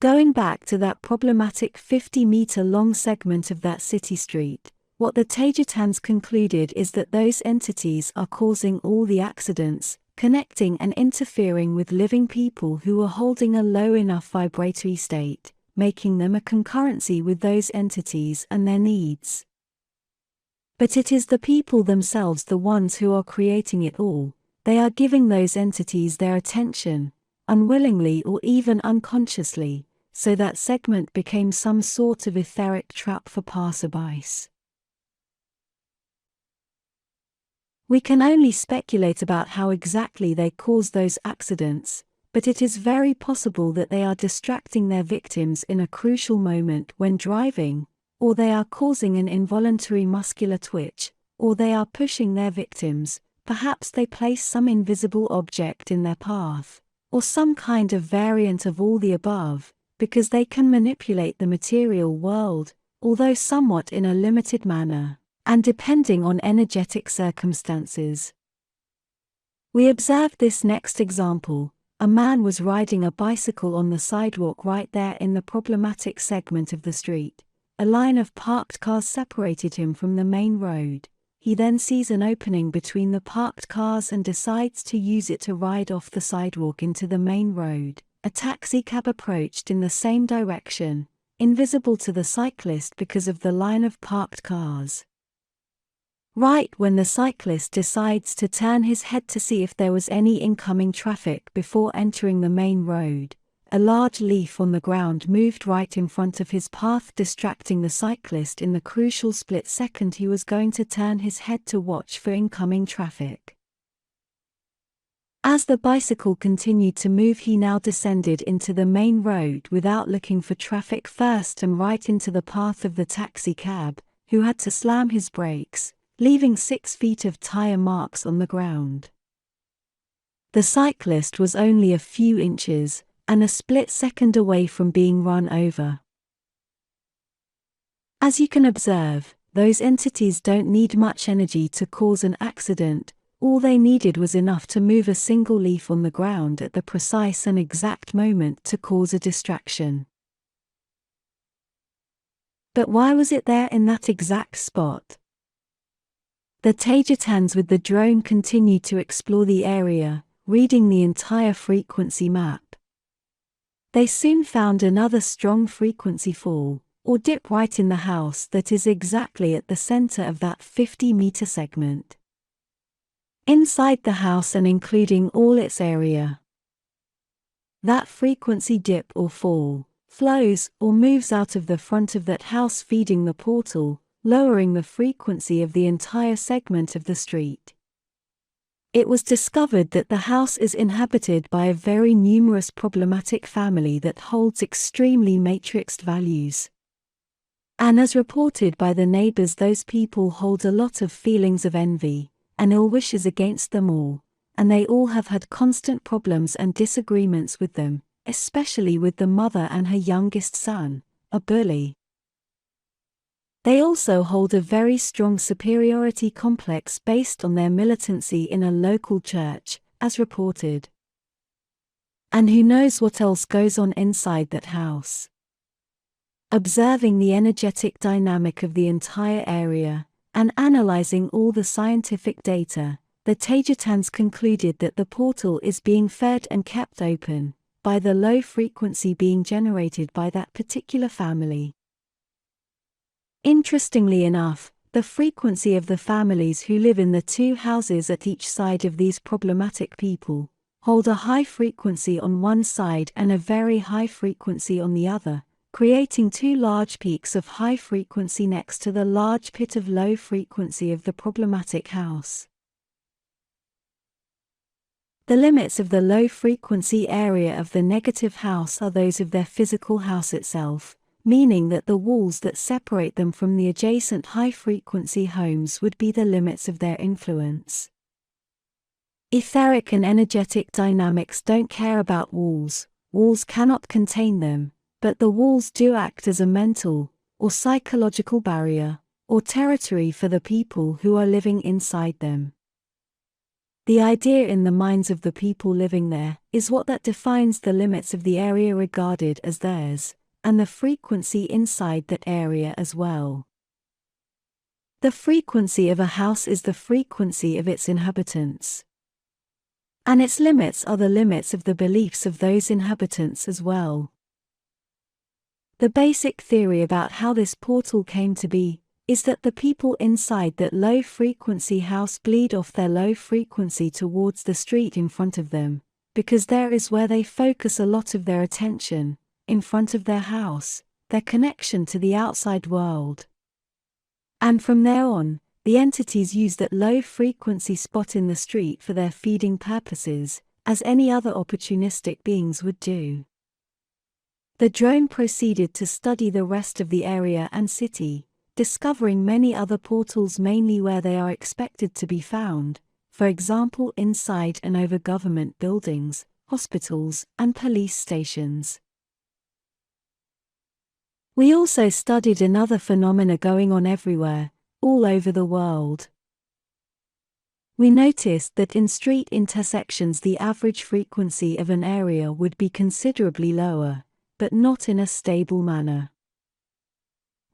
Going back to that problematic 50-meter-long segment of that city street, what the Taygetans concluded is that those entities are causing all the accidents, connecting and interfering with living people who are holding a low enough vibratory state, making them a concurrency with those entities and their needs. But it is the people themselves, the ones who are creating it all. They are giving those entities their attention, unwillingly or even unconsciously, so that segment became some sort of etheric trap for passerbys. We can only speculate about how exactly they cause those accidents, but it is very possible that they are distracting their victims in a crucial moment when driving, or they are causing an involuntary muscular twitch, or they are pushing their victims. Perhaps they place some invisible object in their path, or some kind of variant of all the above, because they can manipulate the material world, although somewhat in a limited manner, and depending on energetic circumstances. We observed this next example. A man was riding a bicycle on the sidewalk right there in the problematic segment of the street. A line of parked cars separated him from the main road. He then sees an opening between the parked cars and decides to use it to ride off the sidewalk into the main road. A taxicab approached in the same direction, invisible to the cyclist because of the line of parked cars. Right when the cyclist decides to turn his head to see if there was any incoming traffic before entering the main road, a large leaf on the ground moved right in front of his path, distracting the cyclist in the crucial split second he was going to turn his head to watch for incoming traffic. As the bicycle continued to move, he now descended into the main road without looking for traffic first and right into the path of the taxi cab, who had to slam his brakes, leaving 6 feet of tire marks on the ground. The cyclist was only a few inches and a split second away from being run over. As you can observe, those entities don't need much energy to cause an accident. All they needed was enough to move a single leaf on the ground at the precise and exact moment to cause a distraction. But why was it there in that exact spot? The Taygetans with the drone continued to explore the area, reading the entire frequency map. They soon found another strong frequency fall, or dip right in the house that is exactly at the center of that 50-meter segment. Inside the house and including all its area, that frequency dip or fall flows or moves out of the front of that house, feeding the portal, lowering the frequency of the entire segment of the street. It was discovered that the house is inhabited by a very numerous problematic family that holds extremely matrixed values. And as reported by the neighbors, those people hold a lot of feelings of envy and ill wishes against them all, and they all have had constant problems and disagreements with them, especially with the mother and her youngest son, a bully. They also hold a very strong superiority complex based on their militancy in a local church, as reported. And who knows what else goes on inside that house? Observing the energetic dynamic of the entire area, and analyzing all the scientific data, the Taygetans concluded that the portal is being fed and kept open by the low frequency being generated by that particular family. Interestingly enough, the frequency of the families who live in the 2 houses at each side of these problematic people hold a high frequency on one side and a very high frequency on the other, creating 2 large peaks of high frequency next to the large pit of low frequency of the problematic house. The limits of the low frequency area of the negative house are those of their physical house itself, meaning that the walls that separate them from the adjacent high-frequency homes would be the limits of their influence. Etheric and energetic dynamics don't care about walls. Walls cannot contain them, but the walls do act as a mental or psychological barrier or territory for the people who are living inside them. The idea in the minds of the people living there is what that defines the limits of the area regarded as theirs, and the frequency inside that area as well. The frequency of a house is the frequency of its inhabitants. And its limits are the limits of the beliefs of those inhabitants as well. The basic theory about how this portal came to be is that the people inside that low-frequency house bleed off their low frequency towards the street in front of them, because there is where they focus a lot of their attention, in front of their house, their connection to the outside world. And from there on, the entities use that low-frequency spot in the street for their feeding purposes, as any other opportunistic beings would do. The drone proceeded to study the rest of the area and city, discovering many other portals mainly where they are expected to be found, for example inside and over government buildings, hospitals, and police stations. We also studied another phenomena going on everywhere, all over the world. We noticed that in street intersections the average frequency of an area would be considerably lower, but not in a stable manner.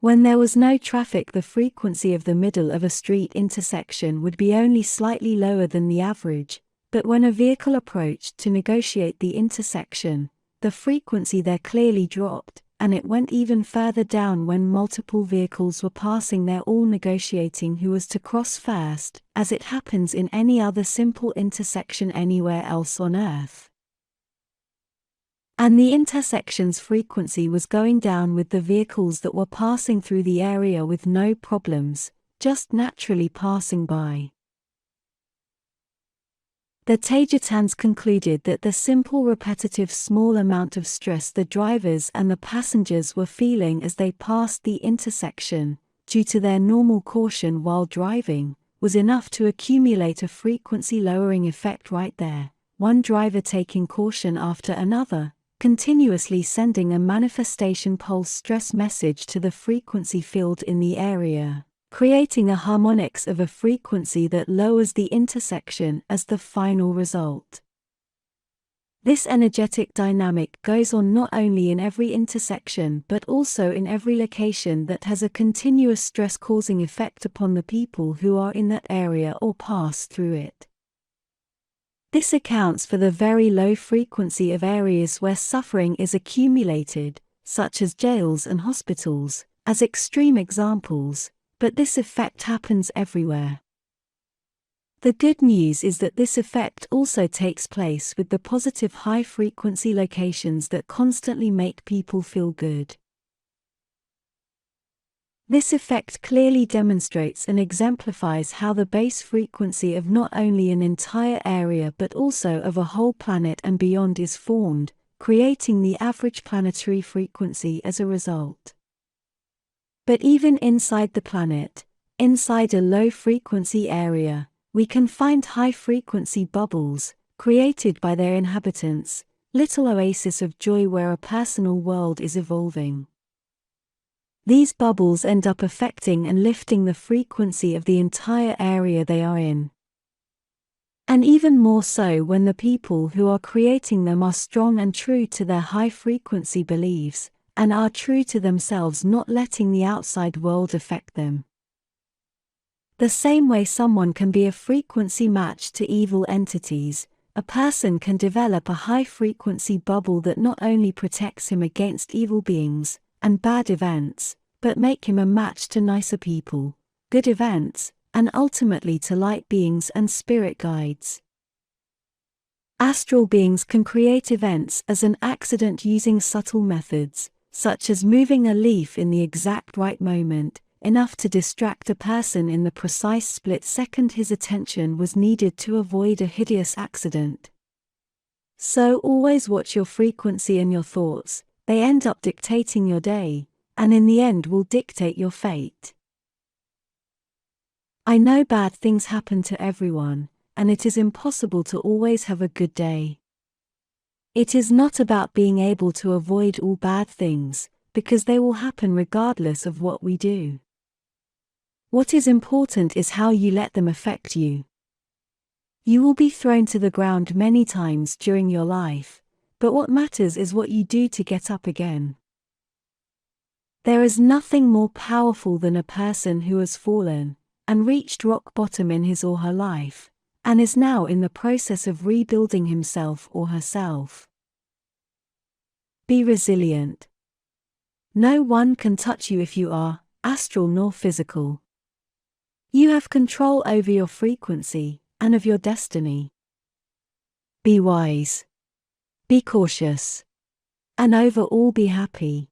When there was no traffic, the frequency of the middle of a street intersection would be only slightly lower than the average, but when a vehicle approached to negotiate the intersection, the frequency there clearly dropped, and it went even further down when multiple vehicles were passing there, all negotiating who was to cross first, as it happens in any other simple intersection anywhere else on Earth. And the intersection's frequency was going down with the vehicles that were passing through the area with no problems, just naturally passing by. The Taygetans concluded that the simple repetitive small amount of stress the drivers and the passengers were feeling as they passed the intersection, due to their normal caution while driving, was enough to accumulate a frequency lowering effect right there, one driver taking caution after another, continuously sending a manifestation pulse stress message to the frequency field in the area, creating a harmonics of a frequency that lowers the intersection as the final result. This energetic dynamic goes on not only in every intersection but also in every location that has a continuous stress-causing effect upon the people who are in that area or pass through it. This accounts for the very low frequency of areas where suffering is accumulated, such as jails and hospitals, as extreme examples, but this effect happens everywhere. The good news is that this effect also takes place with the positive high-frequency locations that constantly make people feel good. This effect clearly demonstrates and exemplifies how the base frequency of not only an entire area but also of a whole planet and beyond is formed, creating the average planetary frequency as a result. But even inside the planet, inside a low-frequency area, we can find high-frequency bubbles, created by their inhabitants, little oases of joy where a personal world is evolving. These bubbles end up affecting and lifting the frequency of the entire area they are in. And even more so when the people who are creating them are strong and true to their high-frequency beliefs, and are true to themselves, not letting the outside world affect them. The same way someone can be a frequency match to evil entities, a person can develop a high-frequency bubble that not only protects him against evil beings and bad events, but make him a match to nicer people, good events, and ultimately to light beings and spirit guides. Astral beings can create events as an accident using subtle methods, such as moving a leaf in the exact right moment, enough to distract a person in the precise split second his attention was needed to avoid a hideous accident. So always watch your frequency and your thoughts, they end up dictating your day, and in the end will dictate your fate. I know bad things happen to everyone, and it is impossible to always have a good day. It is not about being able to avoid all bad things, because they will happen regardless of what we do. What is important is how you let them affect you. You will be thrown to the ground many times during your life, but what matters is what you do to get up again. There is nothing more powerful than a person who has fallen and reached rock bottom in his or her life, and is now in the process of rebuilding himself or herself. Be resilient. No one can touch you if you are astral nor physical. You have control over your frequency and of your destiny. Be wise. Be cautious. And overall be happy.